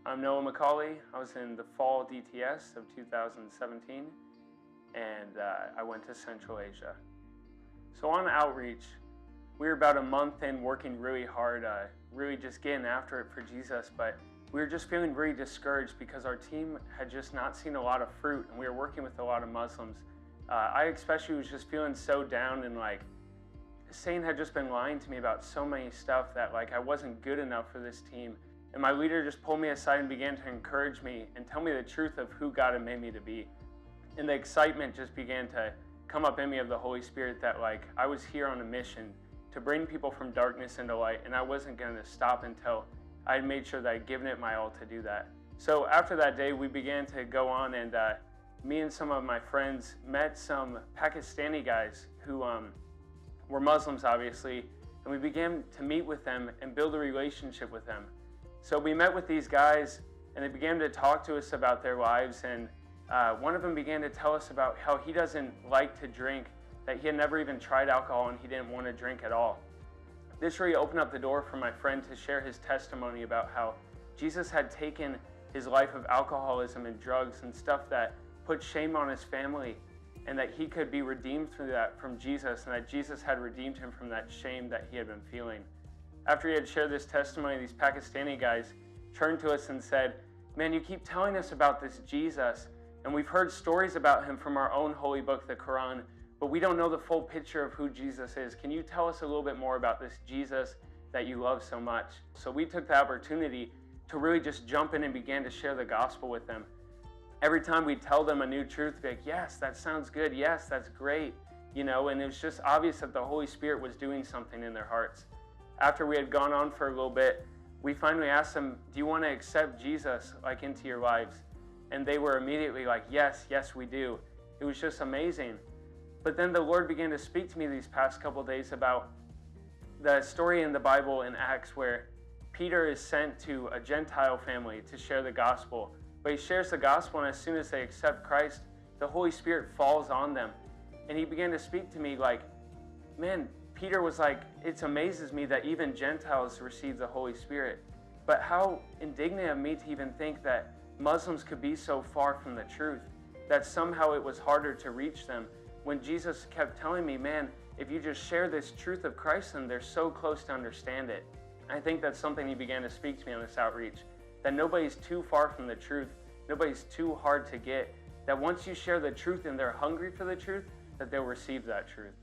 I'm Noah McCauley. I was in the fall DTS of 2017, and I went to Central Asia. So on outreach, we were about a month in working really hard, really just getting after it for Jesus, but we were just feeling really discouraged because our team had just not seen a lot of fruit, and we were working with a lot of Muslims. I especially was just feeling so down, and like Satan had just been lying to me about so many stuff that like I wasn't good enough for this team. And my leader just pulled me aside and began to encourage me and tell me the truth of who God had made me to be. And the excitement just began to come up in me of the Holy Spirit that like I was here on a mission to bring people from darkness into light, and I wasn't going to stop until I had made sure that I'd given it my all to do that. So after that day, we began to go on, and me and some of my friends met some Pakistani guys who were Muslims, obviously, and we began to meet with them and build a relationship with them. So we met with these guys, and they began to talk to us about their lives, and one of them began to tell us about how he doesn't like to drink, that he had never even tried alcohol, and he didn't want to drink at all. This really opened up the door for my friend to share his testimony about how Jesus had taken his life of alcoholism and drugs and stuff that put shame on his family, and that he could be redeemed through that from Jesus, and that Jesus had redeemed him from that shame that he had been feeling. After he had shared this testimony, these Pakistani guys turned to us and said, "Man, you keep telling us about this Jesus, and we've heard stories about him from our own holy book, the Quran, but we don't know the full picture of who Jesus is. Can you tell us a little bit more about this Jesus that you love so much?" So we took the opportunity to really just jump in and began to share the gospel with them. Every time we'd tell them a new truth, be like, "Yes, that sounds good. Yes, that's great." And it was just obvious that the Holy Spirit was doing something in their hearts. After we had gone on for a little bit, we finally asked them, "Do you want to accept Jesus like into your lives?" And they were immediately like, yes, we do. It was just amazing. But then the Lord began to speak to me these past couple days about the story in the Bible in Acts where Peter is sent to a Gentile family to share the gospel. But he shares the gospel, and as soon as they accept Christ, the Holy Spirit falls on them. And he began to speak to me like, man, Peter was like, it amazes me that even Gentiles receive the Holy Spirit. But how indignant of me to even think that Muslims could be so far from the truth, that somehow it was harder to reach them, when Jesus kept telling me, man, if you just share this truth of Christ, then they're so close to understand it. I think that's something he began to speak to me on this outreach, that nobody's too far from the truth, nobody's too hard to get, that once you share the truth and they're hungry for the truth, that they'll receive that truth.